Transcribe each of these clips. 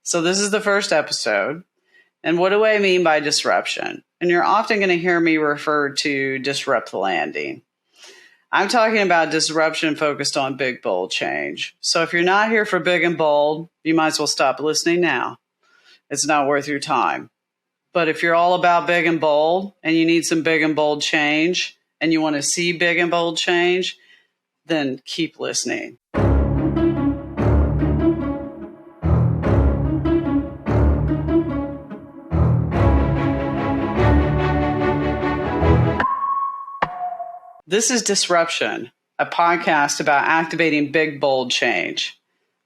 So this is the first episode. And what do I mean by disruption? And you're often going to hear me refer to disrupt the landing. I'm talking about disruption focused on big, bold change. So if you're not here for big and bold, you might as well stop listening now. It's not worth your time. But if you're all about big and bold and you need some big and bold change and you want to see big and bold change, then keep listening. This is Disruption, a podcast about activating big, bold change.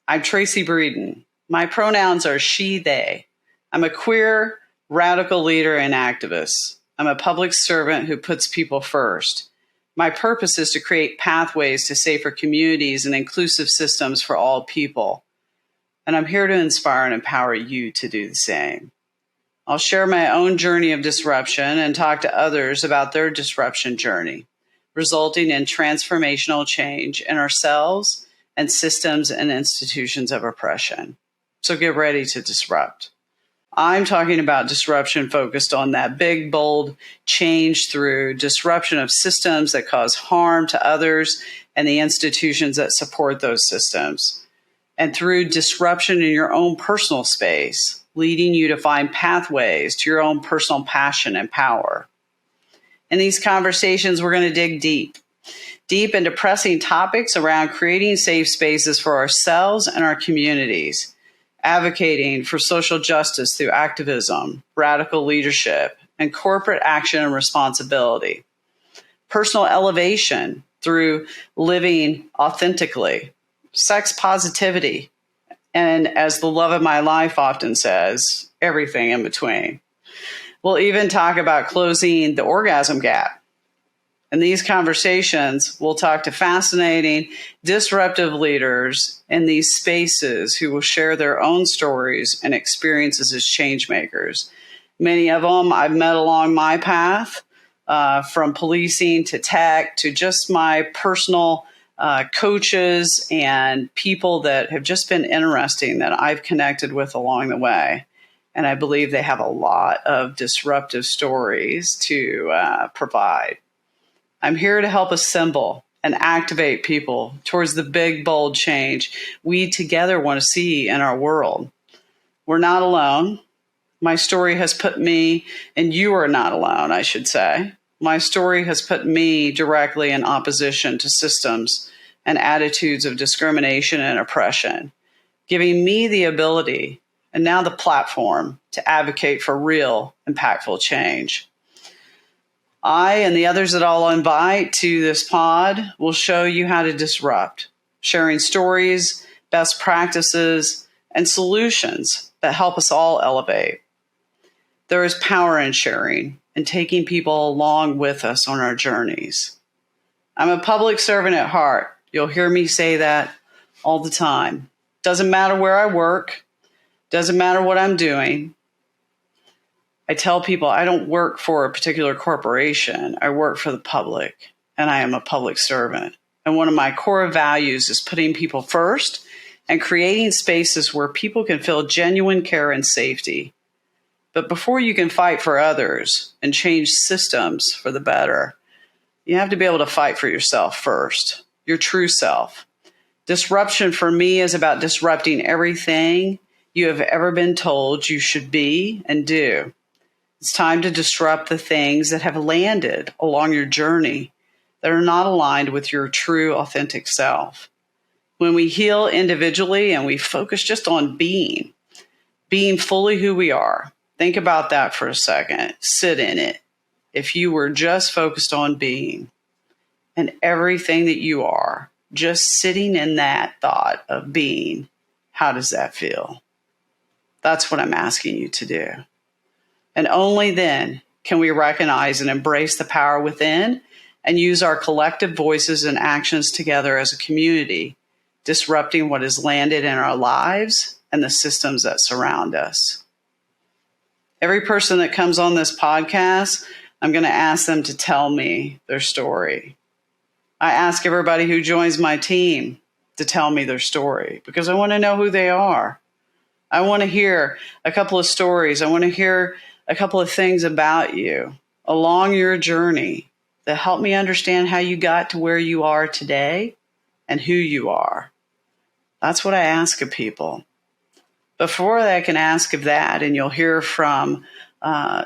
I'm Tracey Breeden. My pronouns are she, they. I'm a queer, radical leader and activist. I'm a public servant who puts people first. My purpose is to create pathways to safer communities and inclusive systems for all people. And I'm here to inspire and empower you to do the same. I'll share my own journey of disruption and talk to others about their disruption journey, resulting in transformational change in ourselves and systems and institutions of oppression. So get ready to disrupt. I'm talking about disruption focused on that big, bold change through disruption of systems that cause harm to others and the institutions that support those systems. And through disruption in your own personal space, leading you to find pathways to your own personal passion and power. In these conversations, we're going to dig deep into pressing topics around creating safe spaces for ourselves and our communities, advocating for social justice through activism, radical leadership, and corporate action and responsibility, personal elevation through living authentically, sex positivity, and as the love of my life often says, everything in between. We'll even talk about closing the orgasm gap. In these conversations, we'll talk to fascinating, disruptive leaders in these spaces who will share their own stories and experiences as change makers. Many of them I've met along my path, from policing to tech to just my personal coaches and people that have just been interesting that I've connected with along the way. And I believe they have a lot of disruptive stories to provide. I'm here to help assemble and activate people towards the big, bold change we together want to see in our world. We're not alone. My story has put me, and you are not alone, I should say. My story has put me directly in opposition to systems and attitudes of discrimination and oppression, giving me the ability and now the platform to advocate for real, impactful change. I and the others that I'll invite to this pod will show you how to disrupt, sharing stories, best practices, and solutions that help us all elevate. There is power in sharing and taking people along with us on our journeys. I'm a public servant at heart. You'll hear me say that all the time. Doesn't matter where I work. Doesn't matter what I'm doing. I tell people I don't work for a particular corporation. I work for the public, and I am a public servant. And one of my core values is putting people first and creating spaces where people can feel genuine care and safety. But before you can fight for others and change systems for the better, you have to be able to fight for yourself first, your true self. Disruption for me is about disrupting everything you have ever been told you should be and do. It's time to disrupt the things that have landed along your journey that are not aligned with your true, authentic self. When we heal individually and we focus just on being fully who we are, think about that for a second. Sit in it. If you were just focused on being and everything that you are, just sitting in that thought of being, how does that feel? That's what I'm asking you to do. And only then can we recognize and embrace the power within and use our collective voices and actions together as a community, disrupting what has landed in our lives and the systems that surround us. Every person that comes on this podcast, I'm going to ask them to tell me their story. I ask everybody who joins my team to tell me their story because I want to know who they are. I want to hear a couple of stories. I want to hear a couple of things about you along your journey that help me understand how you got to where you are today and who you are. That's what I ask of people. Before I can ask of that, and you'll hear from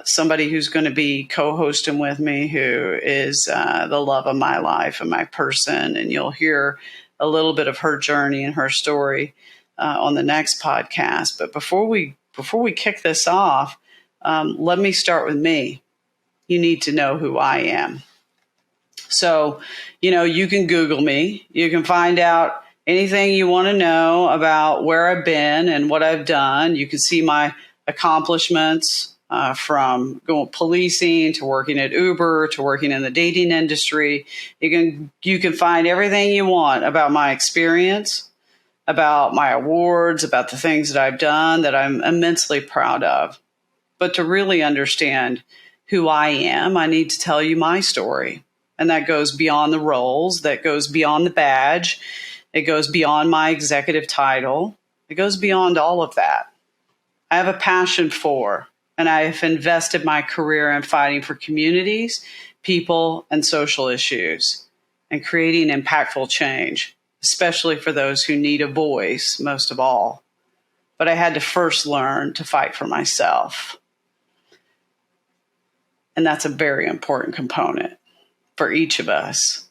somebody who's going to be co-hosting with me, who is the love of my life and my person, and you'll hear a little bit of her journey and her story on the next podcast. But before we kick this off, let me start with me. You need to know who I am. So, you can Google me. You can find out anything you want to know about where I've been and what I've done. You can see my accomplishments from going policing to working at Uber to working in the dating industry. You can find everything you want about my experience, about my awards, about the things that I've done that I'm immensely proud of. But to really understand who I am, I need to tell you my story. And that goes beyond the roles, that goes beyond the badge, it goes beyond my executive title, it goes beyond all of that. I have a passion for, and I have invested my career in fighting for communities, people, and social issues, and creating impactful change, especially for those who need a voice most of all. But I had to first learn to fight for myself. And that's a very important component for each of us.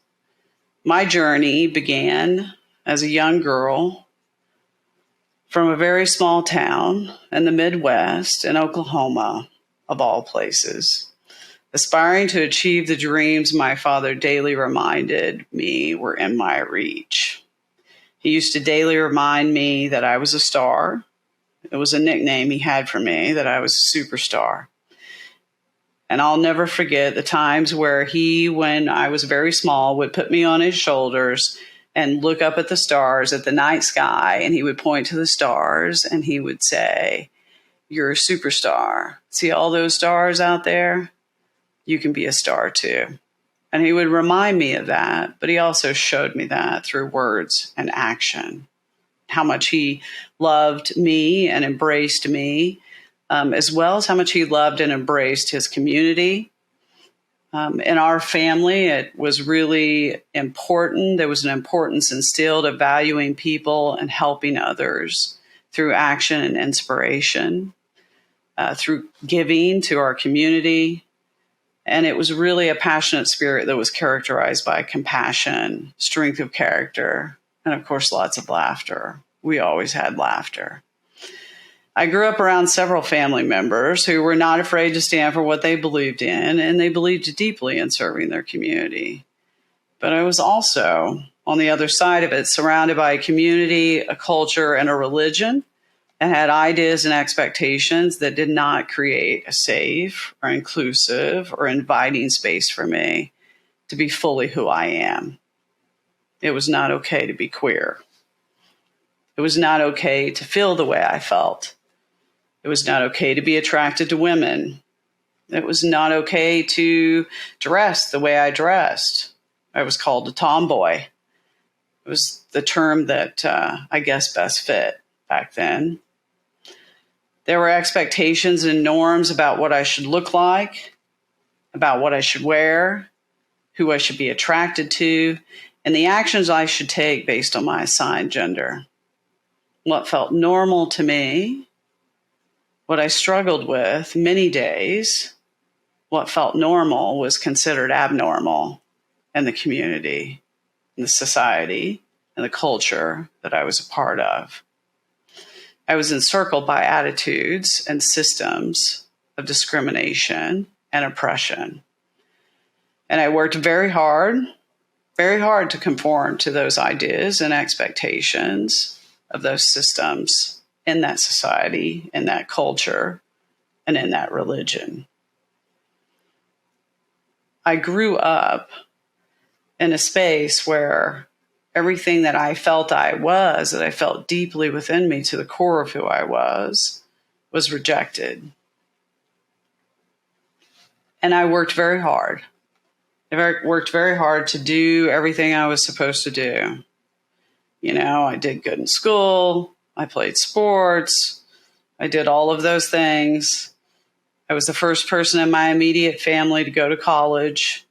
My journey began as a young girl from a very small town in the Midwest in Oklahoma, of all places, aspiring to achieve the dreams my father daily reminded me were in my reach. He used to daily remind me that I was a star. It was a nickname he had for me, that I was a superstar. And I'll never forget the times where he, when I was very small, would put me on his shoulders and look up at the stars, at the night sky, and he would point to the stars and he would say, "You're a superstar. See all those stars out there? You can be a star too." And he would remind me of that, but he also showed me that through words and action, how much he loved me and embraced me, as well as how much he loved and embraced his community. In our family, it was really important. There was an importance instilled of valuing people and helping others through action and inspiration, through giving to our community. And it was really a passionate spirit that was characterized by compassion, strength of character, and of course, lots of laughter. We always had laughter. I grew up around several family members who were not afraid to stand for what they believed in, and they believed deeply in serving their community. But I was also, on the other side of it, surrounded by a community, a culture, and a religion that had ideas and expectations that did not create a safe or inclusive or inviting space for me to be fully who I am. It was not okay to be queer. It was not okay to feel the way I felt. It was not okay to be attracted to women. It was not okay to dress the way I dressed. I was called a tomboy. It was the term that I guess best fit back then. There were expectations and norms about what I should look like, about what I should wear, who I should be attracted to, and the actions I should take based on my assigned gender. What felt normal to me, what I struggled with many days, what felt normal was considered abnormal in the community, in the society, and the culture that I was a part of. I was encircled by attitudes and systems of discrimination and oppression. And I worked very hard to conform to those ideas and expectations of those systems in that society, in that culture, and in that religion. I grew up in a space where everything that I felt I was, that I felt deeply within me to the core of who I was rejected. And I worked very hard. I worked very hard to do everything I was supposed to do. I did good in school. I played sports. I did all of those things. I was the first person in my immediate family to go to college.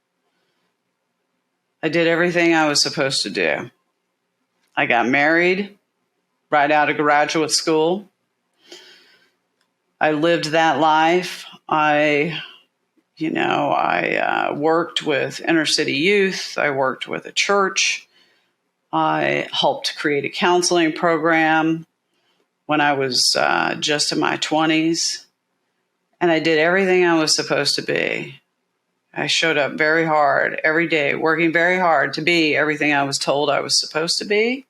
I did everything I was supposed to do. I got married right out of graduate school. I lived that life. I worked with inner city youth. I worked with a church. I helped create a counseling program when I was just in my 20s. And I did everything I was supposed to be. I showed up very hard every day, working very hard to be everything I was told I was supposed to be,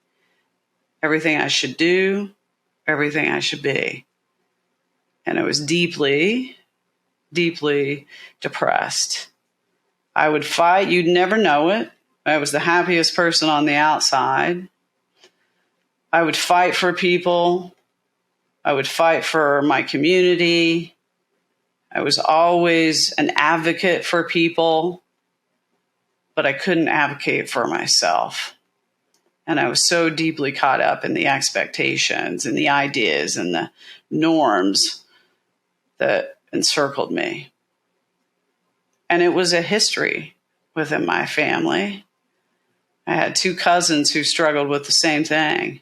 everything I should do, everything I should be. And I was deeply, deeply depressed. I would fight. You'd never know it. I was the happiest person on the outside. I would fight for people. I would fight for my community. I was always an advocate for people, but I couldn't advocate for myself. And I was so deeply caught up in the expectations and the ideas and the norms that encircled me. And it was a history within my family. I had 2 cousins who struggled with the same thing,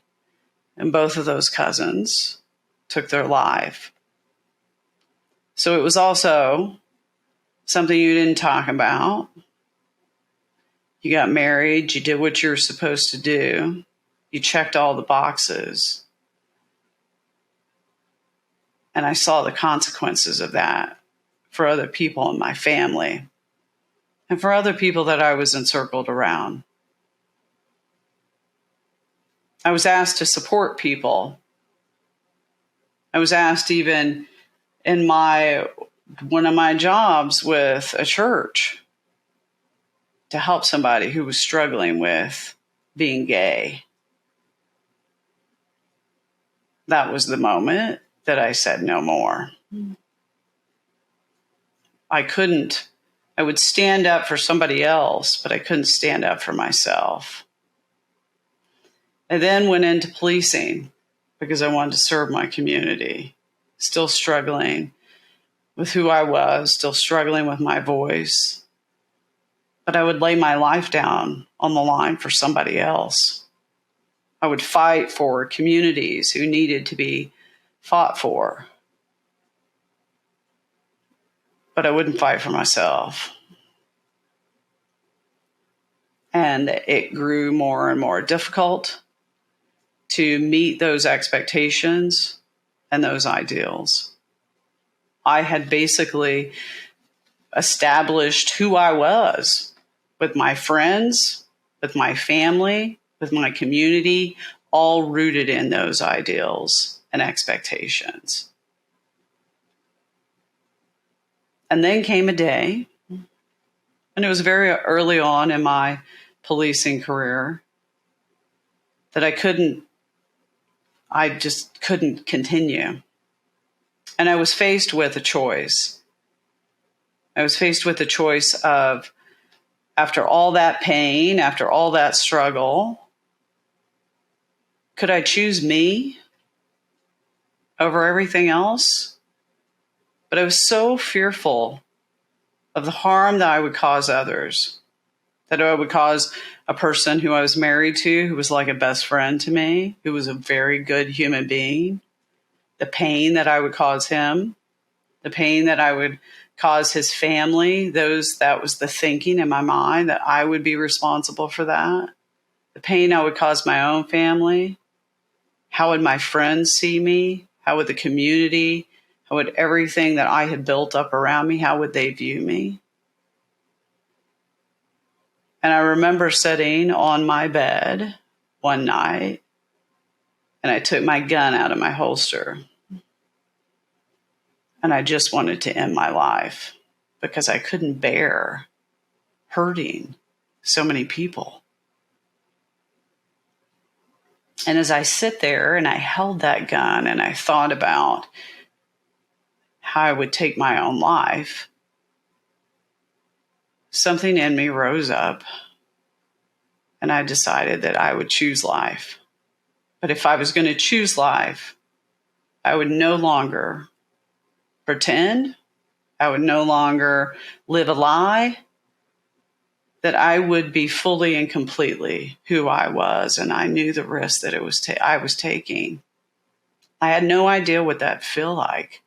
and both of those cousins took their life. So it was also something you didn't talk about. You got married, you did what you were supposed to do, you checked all the boxes. And I saw the consequences of that for other people in my family and for other people that I was encircled around. I was asked to support people. I was asked even in one of my jobs with a church to help somebody who was struggling with being gay. That was the moment that I said no more. I would stand up for somebody else, but I couldn't stand up for myself. I then went into policing because I wanted to serve my community, still struggling with who I was, still struggling with my voice. But I would lay my life down on the line for somebody else. I would fight for communities who needed to be fought for. But I wouldn't fight for myself. And it grew more and more difficult to meet those expectations and those ideals. I had basically established who I was with my friends, with my family, with my community, all rooted in those ideals and expectations. And then came a day, and it was very early on in my policing career, that I just couldn't continue. And I was faced with a choice. I was faced with the choice of, after all that pain, after all that struggle, could I choose me over everything else? But I was so fearful of the harm that I would cause others, that I would cause a person who I was married to, who was like a best friend to me, who was a very good human being, the pain that I would cause him, the pain that I would cause his family, that was the thinking in my mind, that I would be responsible for that. The pain I would cause my own family. How would my friends see me? How would the community, how would everything that I had built up around me, how would they view me? And I remember sitting on my bed one night, and I took my gun out of my holster. And I just wanted to end my life because I couldn't bear hurting so many people. And as I sit there and I held that gun and I thought about how I would take my own life, something in me rose up and I decided that I would choose life. But if I was going to choose life, I would no longer pretend. I would no longer live a lie. That I would be fully and completely who I was, and I knew the risk that I was taking. I had no idea what that felt like.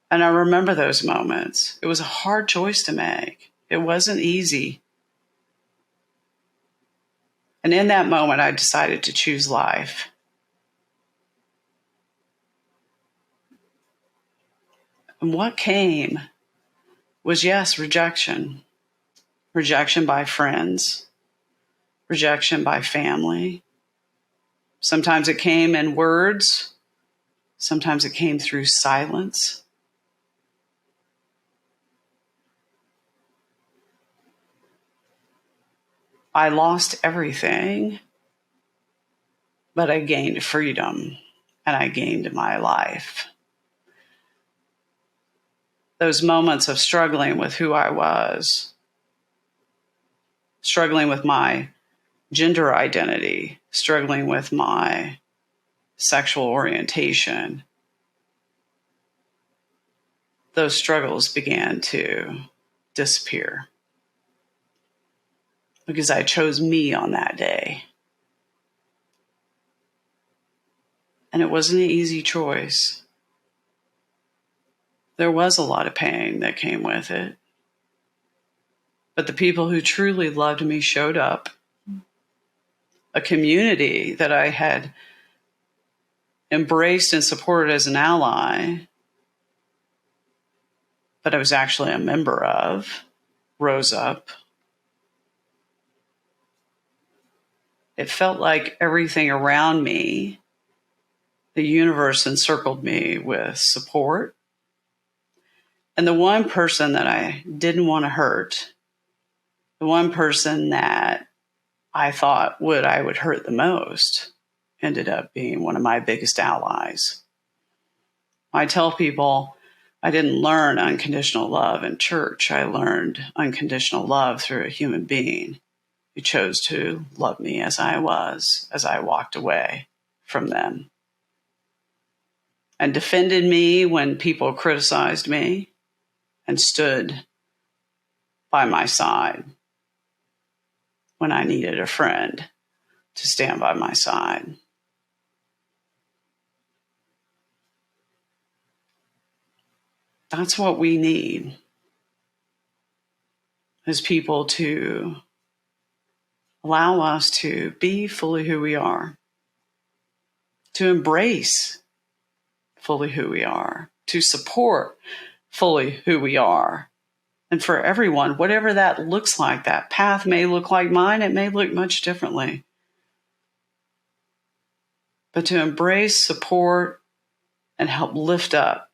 And I remember those moments. It was a hard choice to make. It wasn't easy. And in that moment, I decided to choose life. And what came was, yes, rejection. Rejection by friends, rejection by family. Sometimes it came in words. Sometimes it came through silence. I lost everything, but I gained freedom and I gained my life. Those moments of struggling with who I was, struggling with my gender identity, struggling with my sexual orientation, those struggles began to disappear because I chose me on that day. And it wasn't an easy choice. There was a lot of pain that came with it. But the people who truly loved me showed up. A community that I had embraced and supported as an ally, but I was actually a member of, rose up. It felt like everything around me, the universe encircled me with support. And the one person that I didn't want to hurt, the one person that I thought I would hurt the most, ended up being one of my biggest allies. I tell people I didn't learn unconditional love in church. I learned unconditional love through a human being who chose to love me as I was, as I walked away from them, and defended me when people criticized me and stood by my side when I needed a friend to stand by my side. That's what we need as people, to allow us to be fully who we are, to embrace fully who we are, to support fully who we are. And for everyone, whatever that looks like, that path may look like mine, it may look much differently. But to embrace, support, and help lift up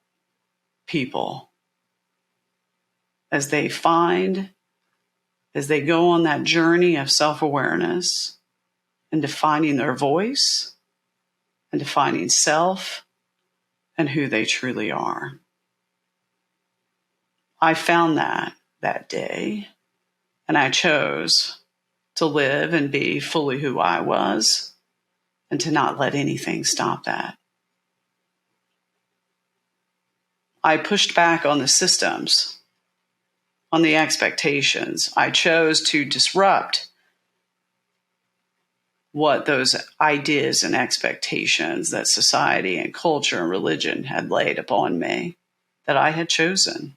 people as they go on that journey of self-awareness and defining their voice and defining self and who they truly are. I found that day, and I chose to live and be fully who I was and to not let anything stop that. I pushed back on the systems, on the expectations. I chose to disrupt what those ideas and expectations that society and culture and religion had laid upon me that I had chosen.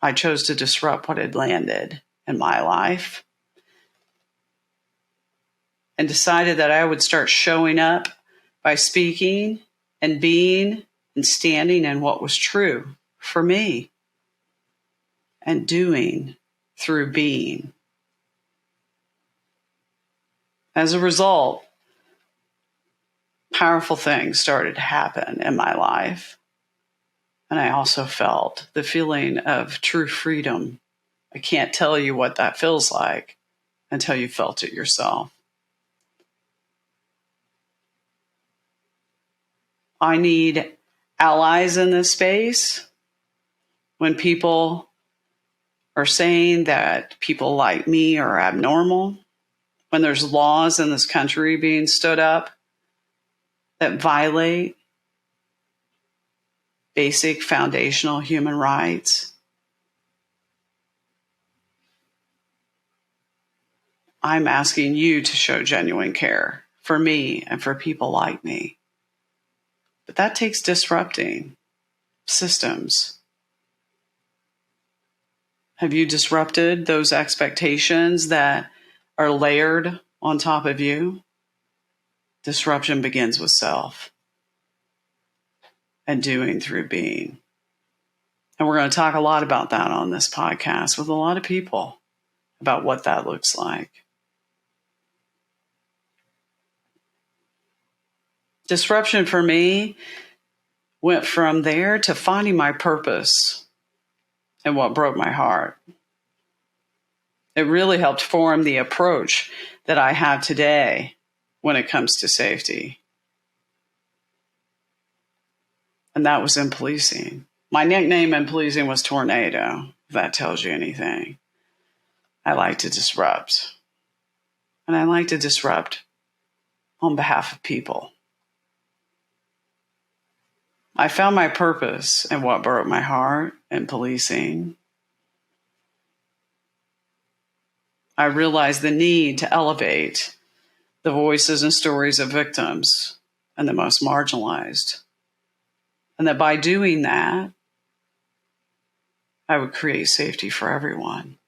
I chose to disrupt what had landed in my life and decided that I would start showing up by speaking and being and standing in what was true for me and doing through being. As a result, powerful things started to happen in my life. And I also felt the feeling of true freedom. I can't tell you what that feels like until you felt it yourself. I need allies in this space. When people are saying that people like me are abnormal, when there's laws in this country being stood up that violate basic foundational human rights, I'm asking you to show genuine care for me and for people like me. But that takes disrupting systems. Have you disrupted those expectations that are layered on top of you? Disruption begins with self and doing through being. And we're going to talk a lot about that on this podcast with a lot of people about what that looks like. Disruption for me went from there to finding my purpose and what broke my heart. It really helped form the approach that I have today when it comes to safety. And that was in policing. My nickname in policing was Tornado, if that tells you anything. I like to disrupt. And I like to disrupt on behalf of people. I found my purpose and what broke my heart in policing. I realized the need to elevate the voices and stories of victims and the most marginalized. And that by doing that, I would create safety for everyone.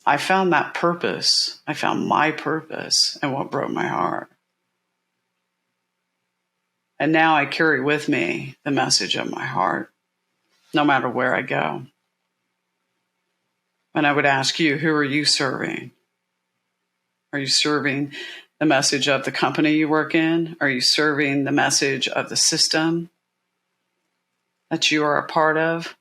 I found that purpose. I found my purpose and what broke my heart. And now I carry with me the message of my heart, no matter where I go. And I would ask you, who are you serving? Are you serving the message of the company you work in? Are you serving the message of the system that you are a part of?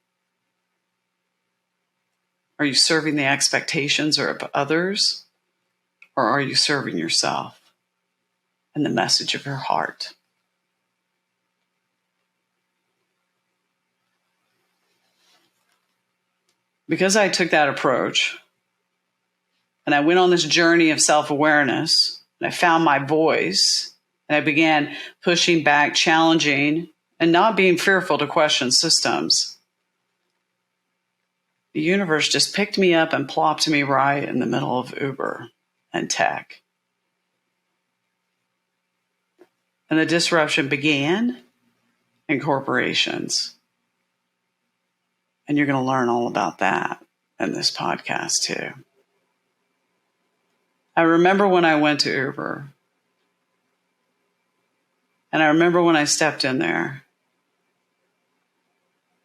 Are you serving the expectations of others? Or are you serving yourself and the message of your heart? Because I took that approach and I went on this journey of self-awareness and I found my voice and I began pushing back, challenging, and not being fearful to question systems, the universe just picked me up and plopped me right in the middle of Uber and tech. And the disruption began in corporations. And you're going to learn all about that in this podcast too. I remember when I went to Uber. And I remember when I stepped in there.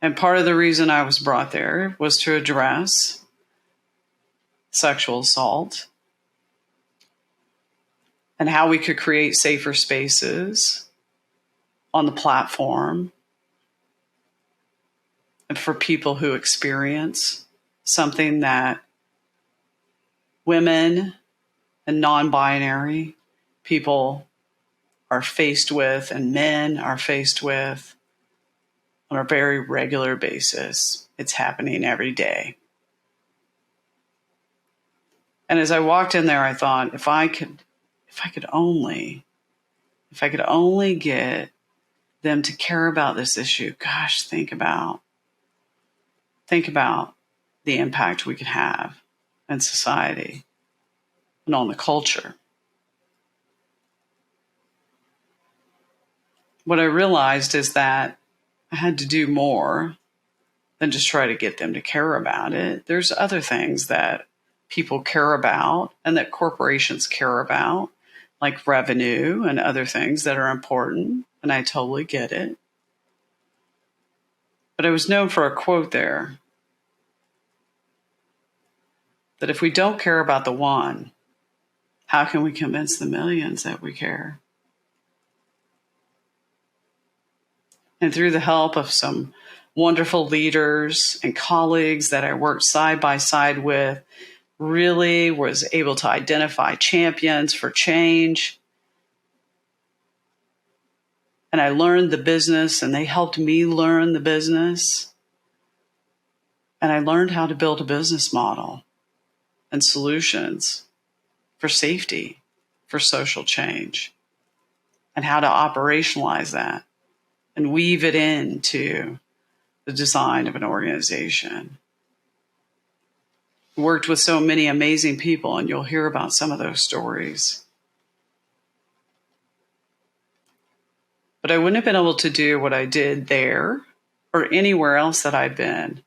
And part of the reason I was brought there was to address sexual assault and how we could create safer spaces on the platform and for people who experience something that women and non-binary people are faced with and men are faced with on a very regular basis. It's happening every day. And as I walked in there, I thought, if I could only get them to care about this issue, gosh, think about the impact we could have in society and on the culture. What I realized is that I had to do more than just try to get them to care about it. There's other things that people care about and that corporations care about, like revenue and other things that are important, and I totally get it. But I was known for a quote there that if we don't care about the one, how can we convince the millions that we care? And through the help of some wonderful leaders and colleagues that I worked side by side with, really was able to identify champions for change. And I learned the business and they helped me learn the business. And I learned how to build a business model and solutions for safety for social change and how to operationalize that and weave it into the design of an organization. Worked with so many amazing people, and you'll hear about some of those stories. But I wouldn't have been able to do what I did there or anywhere else that I've been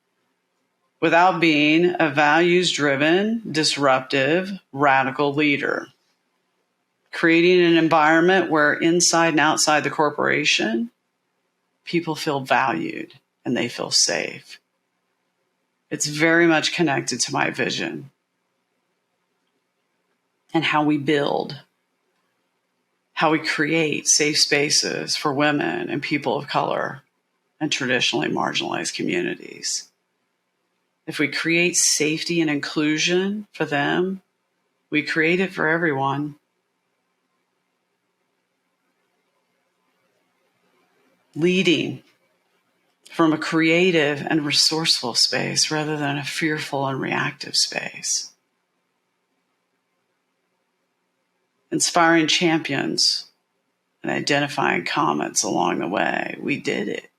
without being a values-driven, disruptive, radical leader. Creating an environment where inside and outside the corporation, people feel valued and they feel safe. It's very much connected to my vision and how we build, how we create safe spaces for women and people of color and traditionally marginalized communities. If we create safety and inclusion for them, we create it for everyone. Leading from a creative and resourceful space rather than a fearful and reactive space. Inspiring champions and identifying comets along the way. We did it,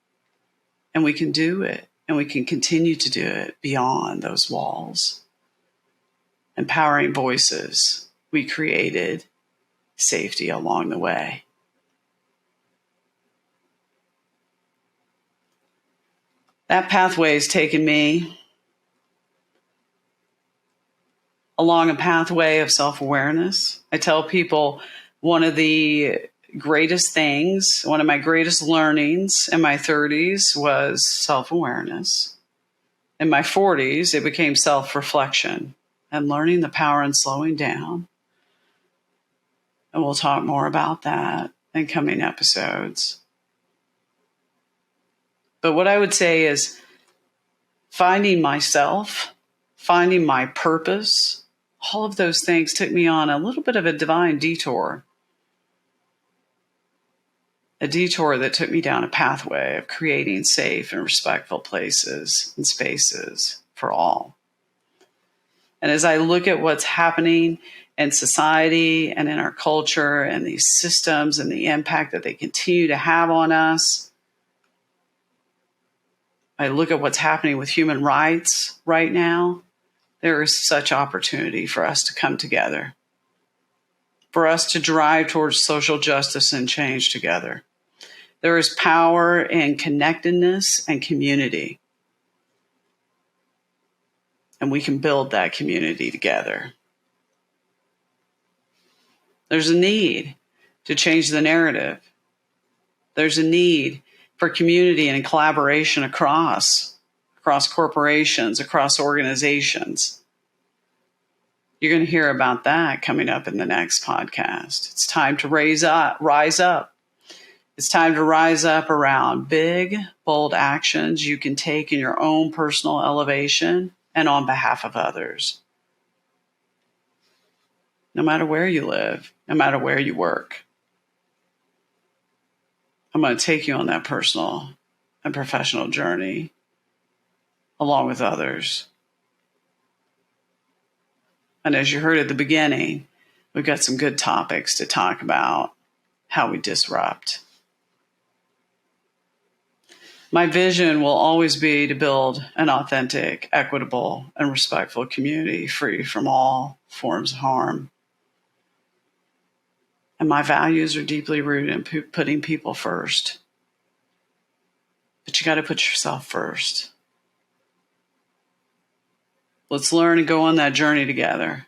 and we can do it, and we can continue to do it beyond those walls. Empowering voices. We created safety along the way. That pathway has taken me along a pathway of self-awareness. I tell people one of the greatest things, one of my greatest learnings in my 30s was self-awareness. In my 40s, it became self-reflection and learning the power in slowing down. And we'll talk more about that in coming episodes. But what I would say is finding myself, finding my purpose, all of those things took me on a little bit of a divine detour. A detour that took me down a pathway of creating safe and respectful places and spaces for all. And as I look at what's happening in society and in our culture and these systems and the impact that they continue to have on us, I look at what's happening with human rights right now, there is such opportunity for us to come together, for us to drive towards social justice and change together. There is power in connectedness and community. And we can build that community together. There's a need to change the narrative. There's a need for community and collaboration across corporations, across organizations. You're going to hear about that coming up in the next podcast. It's time to rise up. It's time to rise up around big, bold actions you can take in your own personal elevation and on behalf of others. No matter where you live, no matter where you work. I'm going to take you on that personal and professional journey along with others. And as you heard at the beginning, we've got some good topics to talk about how we disrupt. My vision will always be to build an authentic, equitable, and respectful community free from all forms of harm. And my values are deeply rooted in putting people first. But you got to put yourself first. Let's learn and go on that journey together.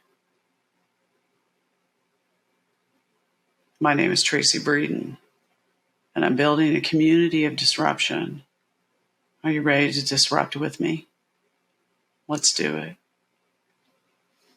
My name is Tracey Breeden, and I'm building a community of disruption. Are you ready to disrupt with me? Let's do it.